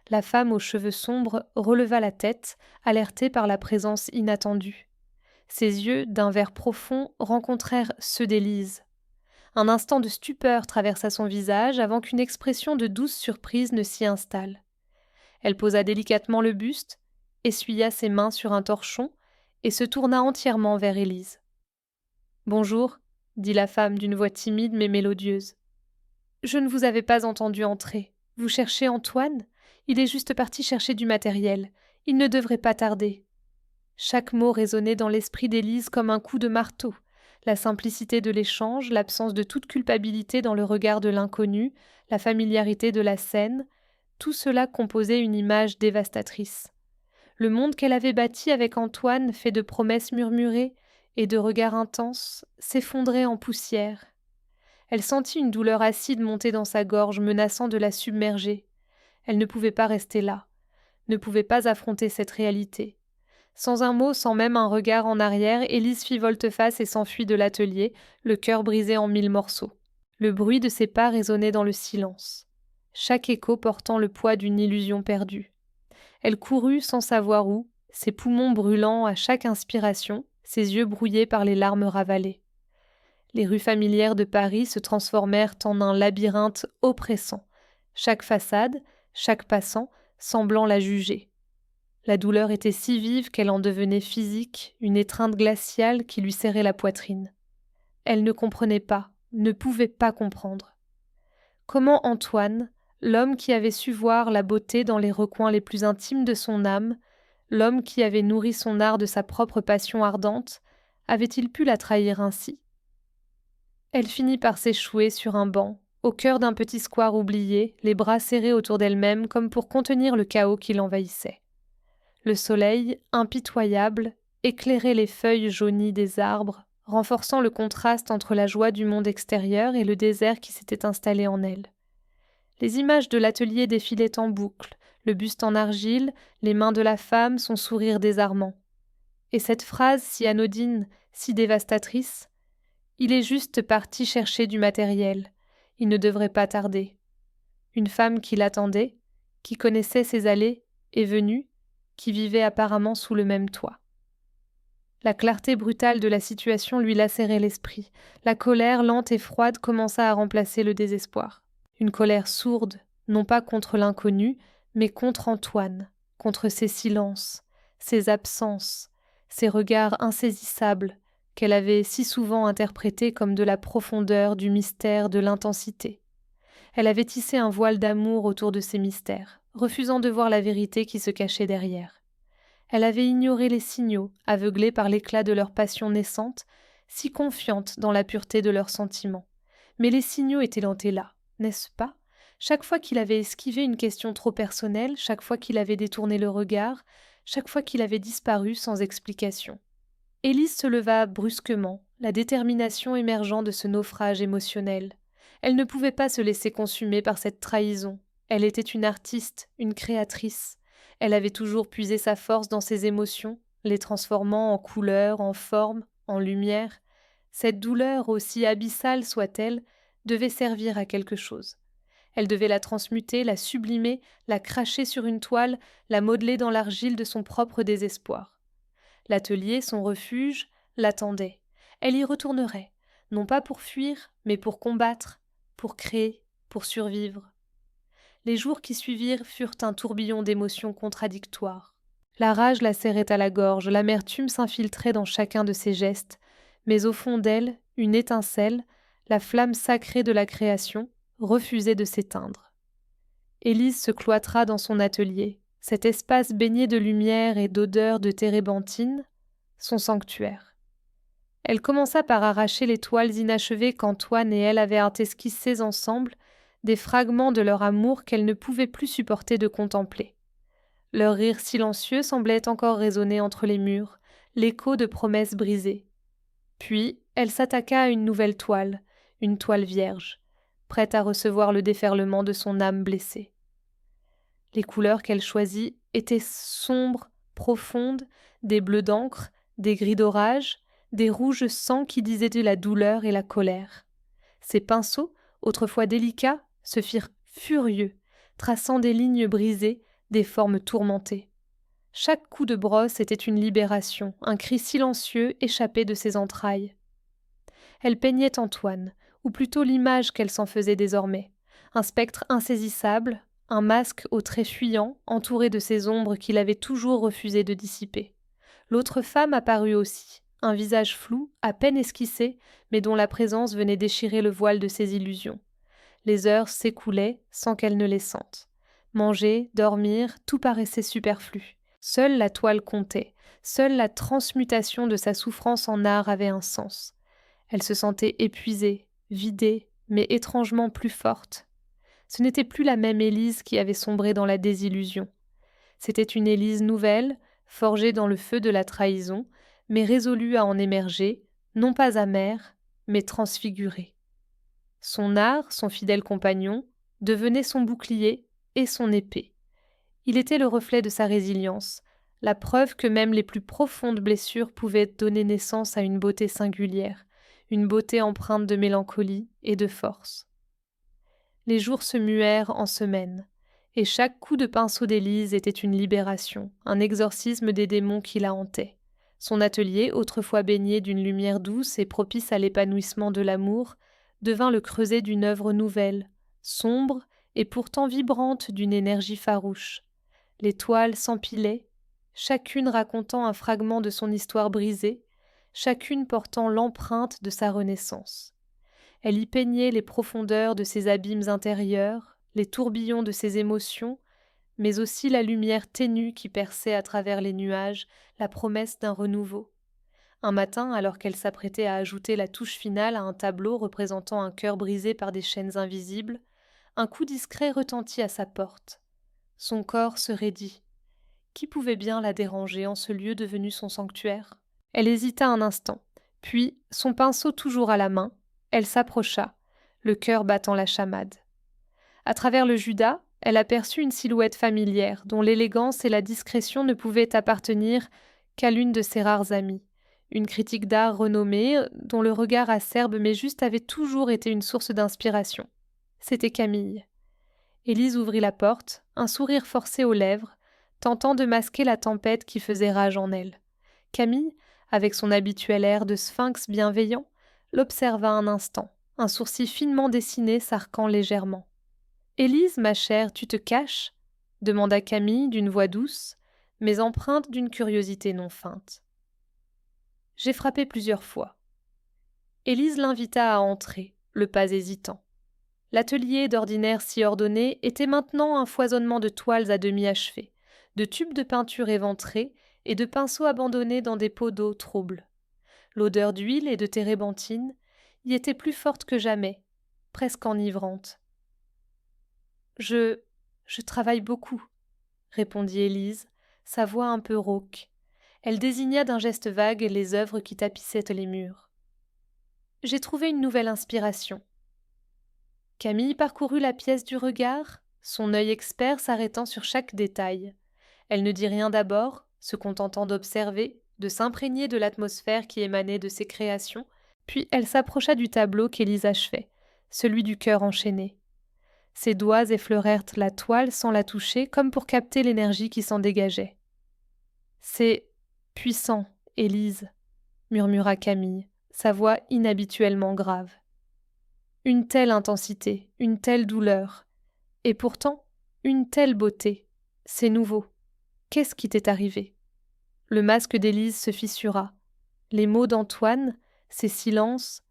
La femme aux cheveux sombres releva la tête, alertée par la présence inattendue. Ses yeux, d'un vert profond, rencontrèrent ceux d'Élise. Un instant de stupeur traversa son visage avant qu'une expression de douce surprise ne s'y installe. Elle posa délicatement le buste, essuya ses mains sur un torchon et se tourna entièrement vers Élise. « Bonjour », dit la femme d'une voix timide mais mélodieuse. « Je ne vous avais pas entendu entrer. Vous cherchez Antoine ? Il est juste parti chercher du matériel. Il ne devrait pas tarder. » Chaque mot résonnait dans l'esprit d'Élise comme un coup de marteau. La simplicité de l'échange, l'absence de toute culpabilité dans le regard de l'inconnu, la familiarité de la scène, tout cela composait une image dévastatrice. Le monde qu'elle avait bâti avec Antoine, fait de promesses murmurées et de regards intenses, s'effondrait en poussière. Elle sentit une douleur acide monter dans sa gorge, menaçant de la submerger. Elle ne pouvait pas rester là, ne pouvait pas affronter cette réalité. Sans un mot, sans même un regard en arrière, Élise fit volte-face et s'enfuit de l'atelier, le cœur brisé en 1000 morceaux. Le bruit de ses pas résonnait dans le silence, chaque écho portant le poids d'une illusion perdue. Elle courut sans savoir où, ses poumons brûlant à chaque inspiration, ses yeux brouillés par les larmes ravalées. Les rues familières de Paris se transformèrent en un labyrinthe oppressant, chaque façade, chaque passant, semblant la juger. La douleur était si vive qu'elle en devenait physique, une étreinte glaciale qui lui serrait la poitrine. Elle ne comprenait pas, ne pouvait pas comprendre. Comment Antoine, l'homme qui avait su voir la beauté dans les recoins les plus intimes de son âme, l'homme qui avait nourri son art de sa propre passion ardente, avait-il pu la trahir ainsi ? Elle finit par s'échouer sur un banc, au cœur d'un petit square oublié, les bras serrés autour d'elle-même comme pour contenir le chaos qui l'envahissait. Le soleil, impitoyable, éclairait les feuilles jaunies des arbres, renforçant le contraste entre la joie du monde extérieur et le désert qui s'était installé en elle. Les images de l'atelier défilaient en boucle, le buste en argile, les mains de la femme, son sourire désarmant. Et cette phrase si anodine, si dévastatrice, « Il est juste parti chercher du matériel. Il ne devrait pas tarder. une femme qui l'attendait, qui connaissait ses allées et venues, qui vivait apparemment sous le même toit. La clarté brutale de la situation lui lacérait l'esprit. La colère lente et froide commença à remplacer le désespoir. Une colère sourde, non pas contre l'inconnu, mais contre Antoine, contre ses silences, ses absences, ses regards insaisissables qu'elle avait si souvent interprétés comme de la profondeur, du mystère, de l'intensité. Elle avait tissé un voile d'amour autour de ces mystères, refusant de voir la vérité qui se cachait derrière. Elle avait ignoré les signaux, aveuglée par l'éclat de leur passion naissante, si confiante dans la pureté de leurs sentiments. Mais les signaux étaient là, n'est-ce pas? Chaque fois qu'il avait esquivé une question trop personnelle, chaque fois qu'il avait détourné le regard, chaque fois qu'il avait disparu sans explication. Élise se leva brusquement, la détermination émergeant de ce naufrage émotionnel. Elle ne pouvait pas se laisser consumer par cette trahison. Elle était une artiste, une créatrice. Elle avait toujours puisé sa force dans ses émotions, les transformant en couleurs, en formes, en lumière. Cette douleur, aussi abyssale soit-elle, devait servir à quelque chose. Elle devait la transmuter, la sublimer, la cracher sur une toile, la modeler dans l'argile de son propre désespoir. L'atelier, son refuge, l'attendait. Elle y retournerait, non pas pour fuir, mais pour combattre, pour créer, pour survivre. Les jours qui suivirent furent un tourbillon d'émotions contradictoires. La rage la serrait à la gorge, l'amertume s'infiltrait dans chacun de ses gestes, mais au fond d'elle, une étincelle, la flamme sacrée de la création, refusait de s'éteindre. Élise se cloîtra dans son atelier, cet espace baigné de lumière et d'odeur de térébenthine, son sanctuaire. Elle commença par arracher les toiles inachevées qu'Antoine et elle avaient esquissées ensemble, des fragments de leur amour qu'elle ne pouvait plus supporter de contempler. Leur rire silencieux semblait encore résonner entre les murs, l'écho de promesses brisées. Puis, elle s'attaqua à une nouvelle toile, une toile vierge, prête à recevoir le déferlement de son âme blessée. Les couleurs qu'elle choisit étaient sombres, profondes, des bleus d'encre, des gris d'orage, des rouges sang qui disaient de la douleur et la colère. Ses pinceaux, autrefois délicats, se firent furieux, traçant des lignes brisées, des formes tourmentées. Chaque coup de brosse était une libération, un cri silencieux échappé de ses entrailles. Elle peignait Antoine, ou plutôt l'image qu'elle s'en faisait désormais, un spectre insaisissable, un masque aux traits fuyants, entouré de ces ombres qu'il avait toujours refusé de dissiper. L'autre femme apparut aussi, un visage flou, à peine esquissé, mais dont la présence venait déchirer le voile de ses illusions. Les heures s'écoulaient sans qu'elle ne les sente. Manger, dormir, tout paraissait superflu. Seule la toile comptait, seule la transmutation de sa souffrance en art avait un sens. Elle se sentait épuisée, vidée, mais étrangement plus forte. Ce n'était plus la même Élise qui avait sombré dans la désillusion. C'était une Élise nouvelle, forgée dans le feu de la trahison, mais résolue à en émerger, non pas amère, mais transfigurée. Son art, son fidèle compagnon, devenait son bouclier et son épée. Il était le reflet de sa résilience, la preuve que même les plus profondes blessures pouvaient donner naissance à une beauté singulière, une beauté empreinte de mélancolie et de force. Les jours se muèrent en semaines, et chaque coup de pinceau d'Élise était une libération, un exorcisme des démons qui la hantaient. Son atelier, autrefois baigné d'une lumière douce et propice à l'épanouissement de l'amour, devint le creuset d'une œuvre nouvelle, sombre et pourtant vibrante d'une énergie farouche. Les toiles s'empilaient, chacune racontant un fragment de son histoire brisée, chacune portant l'empreinte de sa renaissance. Elle y peignait les profondeurs de ses abîmes intérieurs, les tourbillons de ses émotions, mais aussi la lumière ténue qui perçait à travers les nuages la promesse d'un renouveau. Un matin, alors qu'elle s'apprêtait à ajouter la touche finale à un tableau représentant un cœur brisé par des chaînes invisibles, un coup discret retentit à sa porte. Son corps se raidit. Qui pouvait bien la déranger en ce lieu devenu son sanctuaire? Elle hésita un instant, puis, son pinceau toujours à la main, elle s'approcha, le cœur battant la chamade. À travers le judas, elle aperçut une silhouette familière, dont l'élégance et la discrétion ne pouvaient appartenir qu'à l'une de ses rares amies. Une critique d'art renommée, dont le regard acerbe mais juste avait toujours été une source d'inspiration. C'était Camille. Élise ouvrit la porte, un sourire forcé aux lèvres, tentant de masquer la tempête qui faisait rage en elle. Camille, avec son habituel air de sphinx bienveillant, l'observa un instant, un sourcil finement dessiné s'arquant légèrement. « Élise, ma chère, tu te caches » demanda Camille d'une voix douce, mais empreinte d'une curiosité non feinte. J'ai frappé plusieurs fois. Élise l'invita à entrer, le pas hésitant. L'atelier, d'ordinaire si ordonné, était maintenant un foisonnement de toiles à demi achevées, de tubes de peinture éventrés et de pinceaux abandonnés dans des pots d'eau troubles. L'odeur d'huile et de térébenthine y était plus forte que jamais, presque enivrante. « Je travaille beaucoup, » répondit Élise, sa voix un peu rauque. Elle désigna d'un geste vague les œuvres qui tapissaient les murs. « J'ai trouvé une nouvelle inspiration. » Camille parcourut la pièce du regard, son œil expert s'arrêtant sur chaque détail. Elle ne dit rien d'abord, se contentant d'observer, de s'imprégner de l'atmosphère qui émanait de ses créations, puis elle s'approcha du tableau qu'Élise achevait, celui du cœur enchaîné. Ses doigts effleurèrent la toile sans la toucher, comme pour capter l'énergie qui s'en dégageait. « C'est puissant, Élise, » murmura Camille, sa voix inhabituellement grave. Une telle intensité, une telle douleur, et pourtant une telle beauté. C'est nouveau. Qu'est-ce qui t'est arrivé ? Le masque d'Élise se fissura. Les mots d'Antoine, ses silences,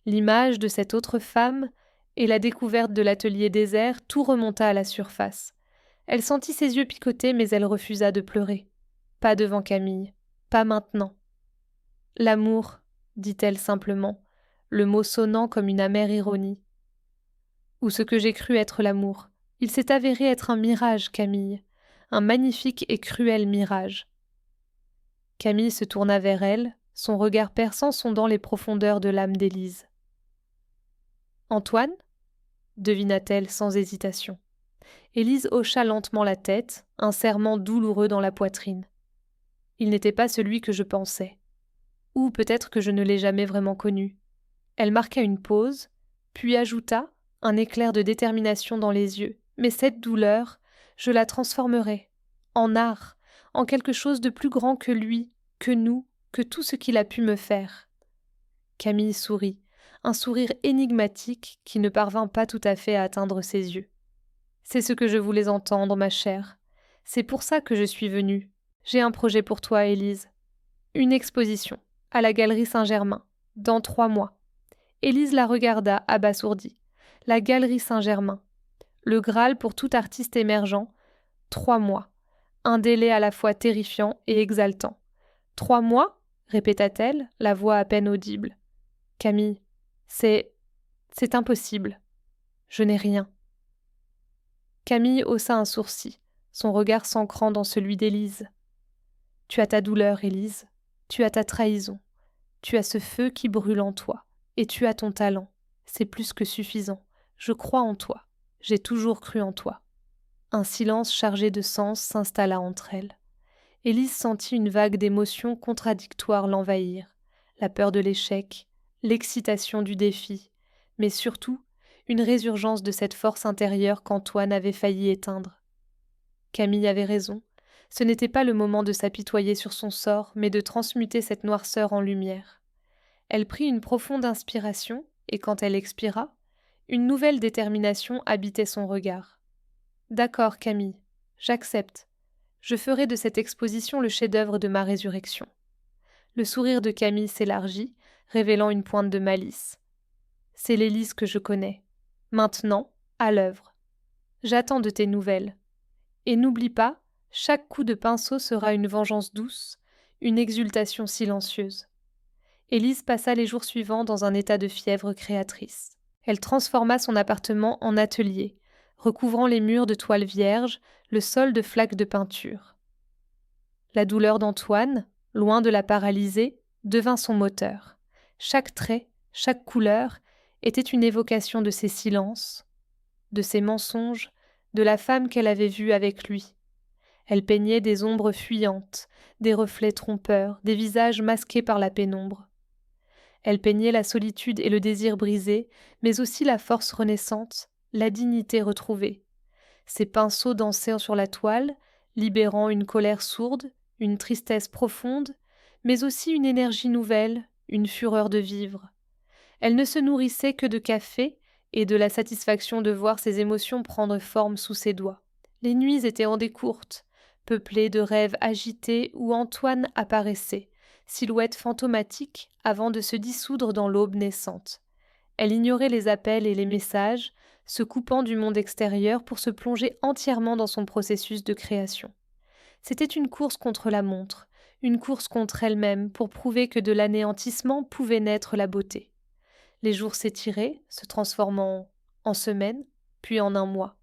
l'image de cette autre femme et la découverte de l'atelier désert, tout remonta à la surface. Elle sentit ses yeux picoter, mais elle refusa de pleurer. Pas devant Camille, pas maintenant. L'amour, dit-elle simplement, le mot sonnant comme une amère ironie. Ou ce que j'ai cru être l'amour. Il s'est avéré être un mirage, Camille, un magnifique et cruel mirage. Camille se tourna vers elle, son regard perçant sondant les profondeurs de l'âme d'Élise. « Antoine » devina-t-elle sans hésitation. Élise hocha lentement la tête, un serrement douloureux dans la poitrine. Il n'était pas celui que je pensais. Ou peut-être que je ne l'ai jamais vraiment connu. Elle marqua une pause, puis ajouta, un éclair de détermination dans les yeux. Mais cette douleur, je la transformerai en art, en quelque chose de plus grand que lui, que nous, que tout ce qu'il a pu me faire. Camille sourit, un sourire énigmatique qui ne parvint pas tout à fait à atteindre ses yeux. C'est ce que je voulais entendre, ma chère. C'est pour ça que je suis venue. J'ai un projet pour toi, Élise. Une exposition, à la Galerie Saint-Germain, dans 3 mois. Élise la regarda, abasourdie. La Galerie Saint-Germain. Le Graal pour tout artiste émergent. 3 mois. Un délai à la fois terrifiant et exaltant. 3 mois ? Répéta-t-elle, la voix à peine audible. Camille, c'est impossible. Je n'ai rien. Camille haussa un sourcil, son regard s'ancrant dans celui d'Élise. Tu as ta douleur, Élise. Tu as ta trahison. Tu as ce feu qui brûle en toi. Et tu as ton talent. C'est plus que suffisant. Je crois en toi. J'ai toujours cru en toi. Un silence chargé de sens s'installa entre elles. Élise sentit une vague d'émotions contradictoires l'envahir. La peur de l'échec, l'excitation du défi, mais surtout une résurgence de cette force intérieure qu'Antoine avait failli éteindre. Camille avait raison. Ce n'était pas le moment de s'apitoyer sur son sort, mais de transmuter cette noirceur en lumière. Elle prit une profonde inspiration, et quand elle expira, une nouvelle détermination habitait son regard. « D'accord, Camille, j'accepte. Je ferai de cette exposition le chef-d'œuvre de ma résurrection. » Le sourire de Camille s'élargit, révélant une pointe de malice. « C'est l'Élise que je connais. Maintenant, à l'œuvre. J'attends de tes nouvelles. Et n'oublie pas, chaque coup de pinceau sera une vengeance douce, une exultation silencieuse. » Élise passa les jours suivants dans un état de fièvre créatrice. Elle transforma son appartement en atelier, recouvrant les murs de toiles vierges, le sol de flaques de peinture. La douleur d'Antoine, loin de la paralyser, devint son moteur. Chaque trait, chaque couleur était une évocation de ses silences, de ses mensonges, de la femme qu'elle avait vue avec lui. Elle peignait des ombres fuyantes, des reflets trompeurs, des visages masqués par la pénombre. Elle peignait la solitude et le désir brisé, mais aussi la force renaissante, la dignité retrouvée. Ses pinceaux dansaient sur la toile, libérant une colère sourde, une tristesse profonde, mais aussi une énergie nouvelle, une fureur de vivre. Elle ne se nourrissait que de café et de la satisfaction de voir ses émotions prendre forme sous ses doigts. Les nuits étaient rendées courtes, peuplées de rêves agités où Antoine apparaissait, silhouette fantomatique avant de se dissoudre dans l'aube naissante. Elle ignorait les appels et les messages, se coupant du monde extérieur pour se plonger entièrement dans son processus de création. C'était une course contre la montre, une course contre elle-même pour prouver que de l'anéantissement pouvait naître la beauté. Les jours s'étiraient, se transformant en semaines, puis en un mois.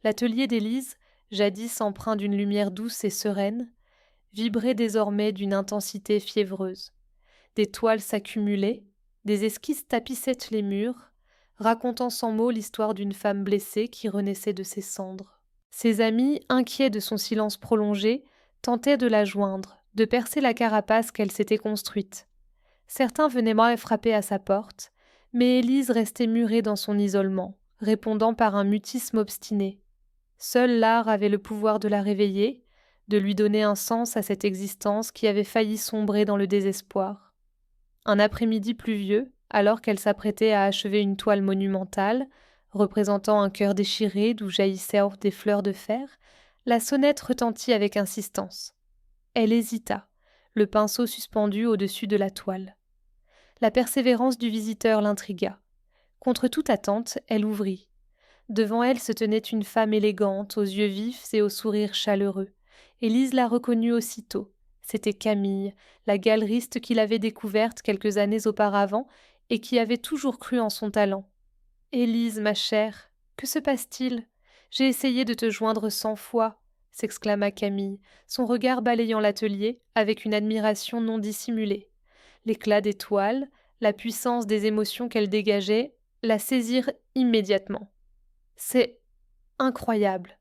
L'atelier d'Élise, jadis empreint d'une lumière douce et sereine, vibrait désormais d'une intensité fiévreuse. Des toiles s'accumulaient, des esquisses tapissaient les murs, racontant sans mots l'histoire d'une femme blessée qui renaissait de ses cendres. Ses amis, inquiets de son silence prolongé, tentaient de la joindre, de percer la carapace qu'elle s'était construite. Certains venaient frapper à sa porte, mais Élise restait murée dans son isolement, répondant par un mutisme obstiné. Seul l'art avait le pouvoir de la réveiller, de lui donner un sens à cette existence qui avait failli sombrer dans le désespoir. Un après-midi pluvieux, alors qu'elle s'apprêtait à achever une toile monumentale, représentant un cœur déchiré d'où jaillissaient des fleurs de fer, la sonnette retentit avec insistance. Elle hésita, le pinceau suspendu au-dessus de la toile. La persévérance du visiteur l'intrigua. Contre toute attente, elle ouvrit. Devant elle se tenait une femme élégante, aux yeux vifs et au sourire chaleureux. Élise la reconnut aussitôt. C'était Camille, la galeriste qu'il avait découverte quelques années auparavant et qui avait toujours cru en son talent. « Élise, ma chère, que se passe-t-il ? J'ai essayé de te joindre 100 fois, » s'exclama Camille, son regard balayant l'atelier avec une admiration non dissimulée. L'éclat des toiles, la puissance des émotions qu'elles dégageaient, la saisirent immédiatement. « C'est incroyable, »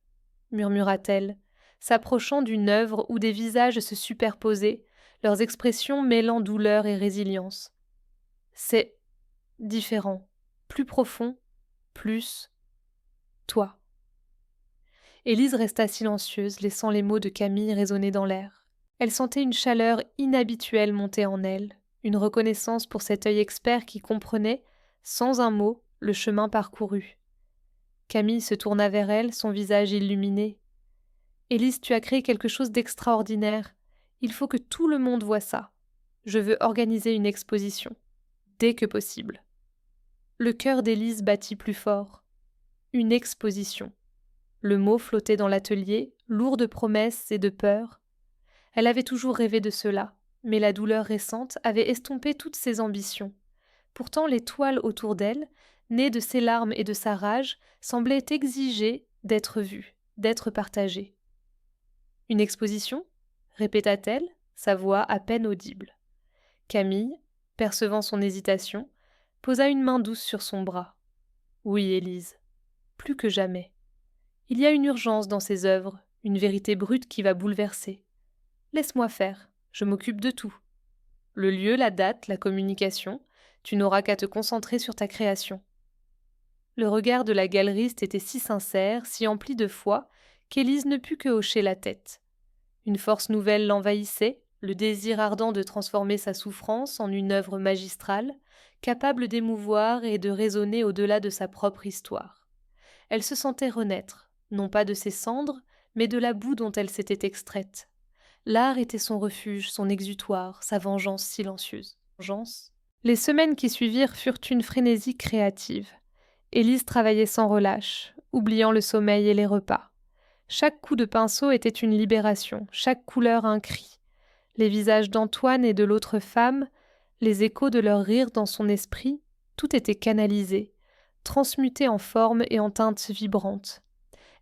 murmura-t-elle, s'approchant d'une œuvre où des visages se superposaient, leurs expressions mêlant douleur et résilience. « C'est différent, plus profond, plus toi. » Élise resta silencieuse, laissant les mots de Camille résonner dans l'air. Elle sentait une chaleur inhabituelle monter en elle, une reconnaissance pour cet œil expert qui comprenait, sans un mot, le chemin parcouru. Camille se tourna vers elle, son visage illuminé. « Élise, tu as créé quelque chose d'extraordinaire. Il faut que tout le monde voie ça. Je veux organiser une exposition. Dès que possible. » Le cœur d'Élise battit plus fort. Une exposition. Le mot flottait dans l'atelier, lourd de promesses et de peurs. Elle avait toujours rêvé de cela, mais la douleur récente avait estompé toutes ses ambitions. Pourtant, les toiles autour d'elle, nées de ses larmes et de sa rage, semblaient exiger d'être vues, d'être partagées. « Une exposition » répéta-t-elle, sa voix à peine audible. Camille, percevant son hésitation, posa une main douce sur son bras. « Oui, Élise, plus que jamais. Il y a une urgence dans ces œuvres, une vérité brute qui va bouleverser. Laisse-moi faire, je m'occupe de tout. Le lieu, la date, la communication, tu n'auras qu'à te concentrer sur ta création. » Le regard de la galeriste était si sincère, si empli de foi, qu'Élise ne put que hocher la tête. Une force nouvelle l'envahissait, le désir ardent de transformer sa souffrance en une œuvre magistrale, capable d'émouvoir et de résonner au-delà de sa propre histoire. Elle se sentait renaître, non pas de ses cendres, mais de la boue dont elle s'était extraite. L'art était son refuge, son exutoire, sa vengeance silencieuse. Les semaines qui suivirent furent une frénésie créative. Élise travaillait sans relâche, oubliant le sommeil et les repas. Chaque coup de pinceau était une libération, chaque couleur un cri. Les visages d'Antoine et de l'autre femme, les échos de leurs rires dans son esprit, tout était canalisé, transmuté en formes et en teintes vibrantes.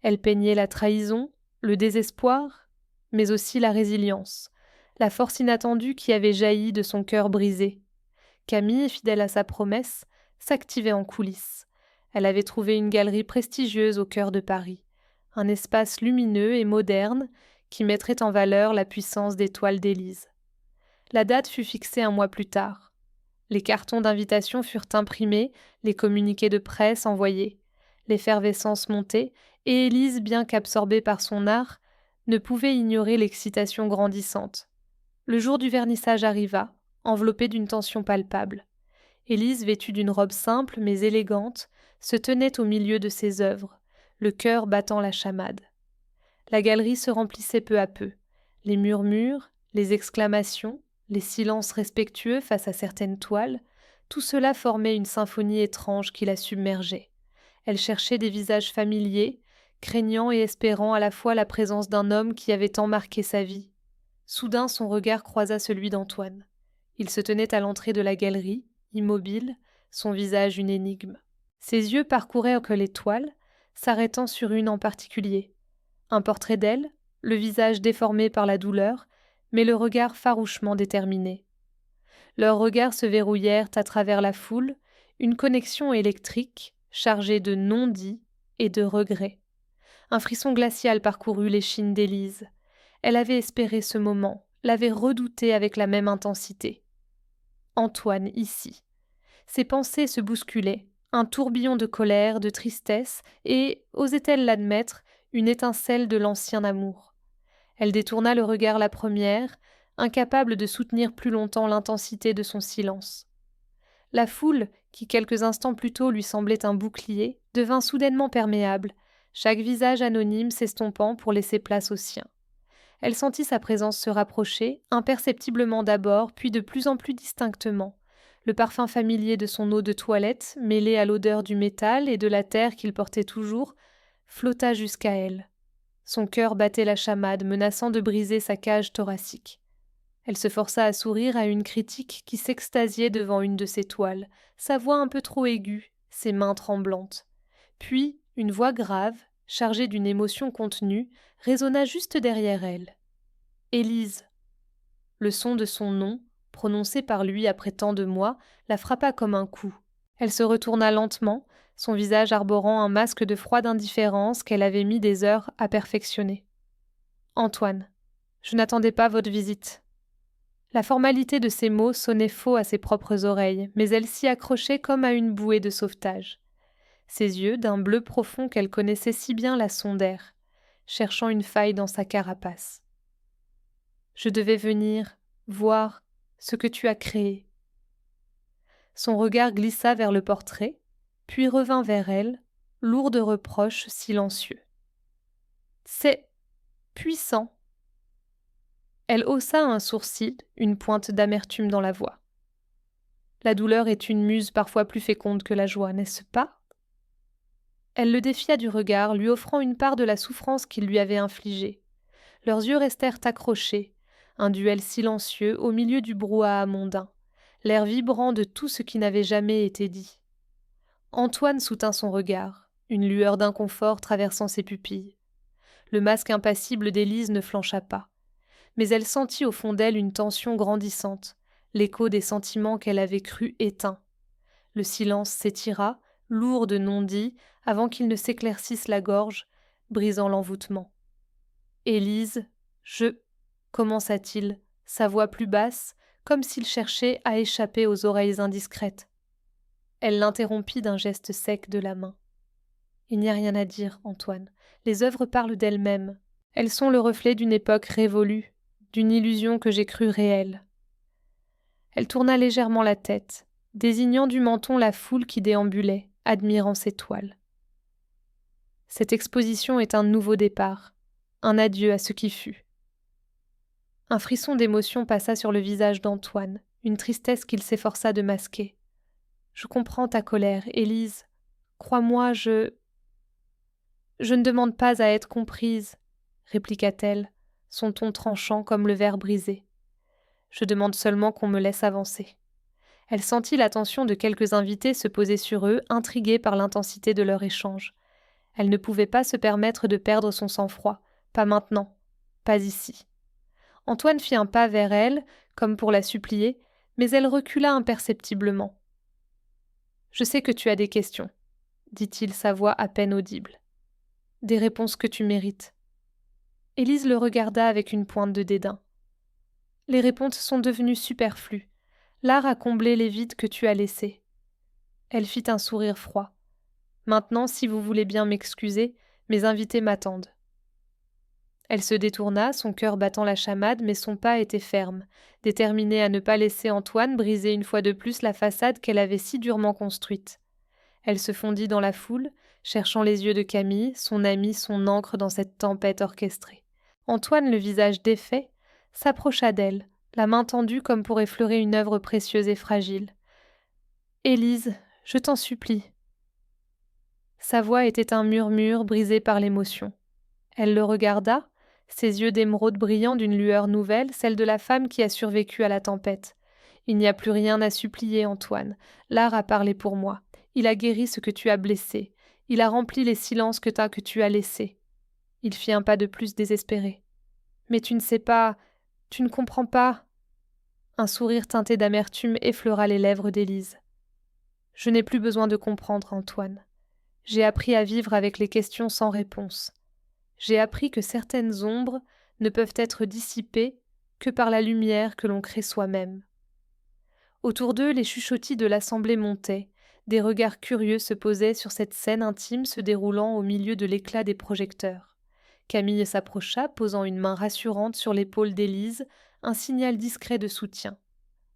Elle peignait la trahison, le désespoir, mais aussi la résilience, la force inattendue qui avait jailli de son cœur brisé. Camille, fidèle à sa promesse, s'activait en coulisses. Elle avait trouvé une galerie prestigieuse au cœur de Paris, un espace lumineux et moderne qui mettrait en valeur la puissance des toiles d'Élise. La date fut fixée un mois plus tard. Les cartons d'invitation furent imprimés, les communiqués de presse envoyés. L'effervescence montait, et Élise, bien qu'absorbée par son art, ne pouvait ignorer l'excitation grandissante. Le jour du vernissage arriva, enveloppé d'une tension palpable. Élise, vêtue d'une robe simple mais élégante, se tenait au milieu de ses œuvres, le cœur battant la chamade. La galerie se remplissait peu à peu. Les murmures, les exclamations, les silences respectueux face à certaines toiles, tout cela formait une symphonie étrange qui la submergeait. Elle cherchait des visages familiers, craignant et espérant à la fois la présence d'un homme qui avait tant marqué sa vie. Soudain, son regard croisa celui d'Antoine. Il se tenait à l'entrée de la galerie, immobile, son visage une énigme. Ses yeux parcouraient que les toiles, s'arrêtant sur une en particulier. Un portrait d'elle, le visage déformé par la douleur, mais le regard farouchement déterminé. Leurs regards se verrouillèrent à travers la foule, une connexion électrique, chargée de non-dits et de regrets. Un frisson glacial parcourut l'échine d'Élise. Elle avait espéré ce moment, l'avait redouté avec la même intensité. Antoine, ici. Ses pensées se bousculaient, un tourbillon de colère, de tristesse et, osait-elle l'admettre, une étincelle de l'ancien amour. Elle détourna le regard la première, incapable de soutenir plus longtemps l'intensité de son silence. La foule, qui quelques instants plus tôt lui semblait un bouclier, devint soudainement perméable, chaque visage anonyme s'estompant pour laisser place au sien. Elle sentit sa présence se rapprocher, imperceptiblement d'abord, puis de plus en plus distinctement. Le parfum familier de son eau de toilette, mêlé à l'odeur du métal et de la terre qu'il portait toujours, flotta jusqu'à elle. Son cœur battait la chamade, menaçant de briser sa cage thoracique. Elle se força à sourire à une critique qui s'extasiait devant une de ses toiles, sa voix un peu trop aiguë, ses mains tremblantes. Puis, une voix grave, chargée d'une émotion contenue, résonna juste derrière elle. « Élise !» Le son de son nom, prononcé par lui après tant de mois, la frappa comme un coup. Elle se retourna lentement, son visage arborant un masque de froide indifférence qu'elle avait mis des heures à perfectionner. « Antoine, je n'attendais pas votre visite. » La formalité de ces mots sonnait faux à ses propres oreilles, mais elle s'y accrochait comme à une bouée de sauvetage. Ses yeux, d'un bleu profond qu'elle connaissait si bien, la sondèrent, cherchant une faille dans sa carapace. « Je devais venir, voir ce que tu as créé. » Son regard glissa vers le portrait, puis revint vers elle, lourd de reproches silencieux. « C'est puissant. » Elle haussa un sourcil, une pointe d'amertume dans la voix. « La douleur est une muse parfois plus féconde que la joie, n'est-ce pas ?» Elle le défia du regard, lui offrant une part de la souffrance qu'il lui avait infligée. Leurs yeux restèrent accrochés, un duel silencieux au milieu du brouhaha mondain, l'air vibrant de tout ce qui n'avait jamais été dit. Antoine soutint son regard, une lueur d'inconfort traversant ses pupilles. Le masque impassible d'Élise ne flancha pas. Mais elle sentit au fond d'elle une tension grandissante, l'écho des sentiments qu'elle avait crus éteints. Le silence s'étira, lourd de non-dits, avant qu'il ne s'éclaircisse la gorge, brisant l'envoûtement. « Élise, je... » commença-t-il, sa voix plus basse, comme s'il cherchait à échapper aux oreilles indiscrètes. Elle l'interrompit d'un geste sec de la main. « Il n'y a rien à dire, Antoine. Les œuvres parlent d'elles-mêmes. Elles sont le reflet d'une époque révolue, d'une illusion que j'ai crue réelle. » Elle tourna légèrement la tête, désignant du menton la foule qui déambulait, admirant ses toiles. « Cette exposition est un nouveau départ, un adieu à ce qui fut. » Un frisson d'émotion passa sur le visage d'Antoine, une tristesse qu'il s'efforça de masquer. « Je comprends ta colère, Élise. Crois-moi, je ne demande pas à être comprise, » répliqua-t-elle, son ton tranchant comme le verre brisé. « Je demande seulement qu'on me laisse avancer. » Elle sentit l'attention de quelques invités se poser sur eux, intrigués par l'intensité de leur échange. Elle ne pouvait pas se permettre de perdre son sang-froid, pas maintenant, pas ici. Antoine fit un pas vers elle, comme pour la supplier, mais elle recula imperceptiblement. « Je sais que tu as des questions, » dit-il, sa voix à peine audible. « Des réponses que tu mérites. » Élise le regarda avec une pointe de dédain. « Les réponses sont devenues superflues. L'art a comblé les vides que tu as laissés. » Elle fit un sourire froid. Maintenant, si vous voulez bien m'excuser, mes invités m'attendent. Elle se détourna, son cœur battant la chamade, mais son pas était ferme, déterminée à ne pas laisser Antoine briser une fois de plus la façade qu'elle avait si durement construite. Elle se fondit dans la foule, cherchant les yeux de Camille, son amie, son ancre dans cette tempête orchestrée. Antoine, le visage défait, s'approcha d'elle, la main tendue comme pour effleurer une œuvre précieuse et fragile. « Élise, je t'en supplie. » Sa voix était un murmure brisé par l'émotion. Elle le regarda, ses yeux d'émeraude brillant d'une lueur nouvelle, celle de la femme qui a survécu à la tempête. « Il n'y a plus rien à supplier, Antoine. L'art a parlé pour moi. Il a guéri ce que tu as blessé. Il a rempli les silences que tu as laissés. » Il fit un pas de plus désespéré. « Mais tu ne sais pas, tu ne comprends pas. » Un sourire teinté d'amertume effleura les lèvres d'Élise. « Je n'ai plus besoin de comprendre, Antoine. J'ai appris à vivre avec les questions sans réponse. J'ai appris que certaines ombres ne peuvent être dissipées que par la lumière que l'on crée soi-même. » Autour d'eux, les chuchottis de l'assemblée montaient. Des regards curieux se posaient sur cette scène intime se déroulant au milieu de l'éclat des projecteurs. Camille s'approcha, posant une main rassurante sur l'épaule d'Élise, un signal discret de soutien.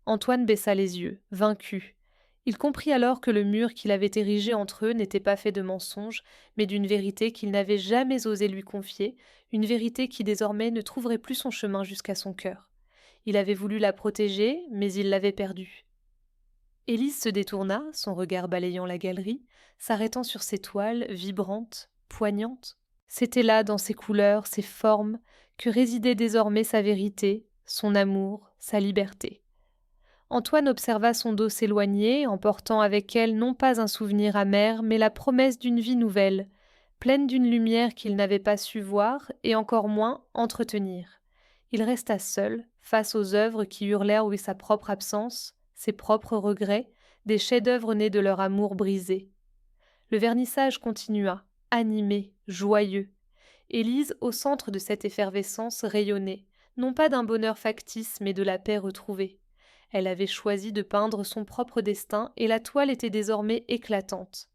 Antoine baissa les yeux, vaincu. Il comprit alors que le mur qu'il avait érigé entre eux n'était pas fait de mensonges, mais d'une vérité qu'il n'avait jamais osé lui confier, une vérité qui désormais ne trouverait plus son chemin jusqu'à son cœur. Il avait voulu la protéger, mais il l'avait perdue. Élise se détourna, son regard balayant la galerie, s'arrêtant sur ces toiles vibrantes, poignantes. C'était là, dans ses couleurs, ses formes, que résidait désormais sa vérité, son amour, sa liberté. Antoine observa son dos s'éloigner, emportant avec elle non pas un souvenir amer, mais la promesse d'une vie nouvelle, pleine d'une lumière qu'il n'avait pas su voir et encore moins entretenir. Il resta seul, face aux œuvres qui hurlèrent oui sa propre absence, ses propres regrets, des chefs-d'œuvre nés de leur amour brisé. Le vernissage continua, animé, joyeux. Élise, au centre de cette effervescence, rayonnait, non pas d'un bonheur factice, mais de la paix retrouvée. Elle avait choisi de peindre son propre destin et la toile était désormais éclatante.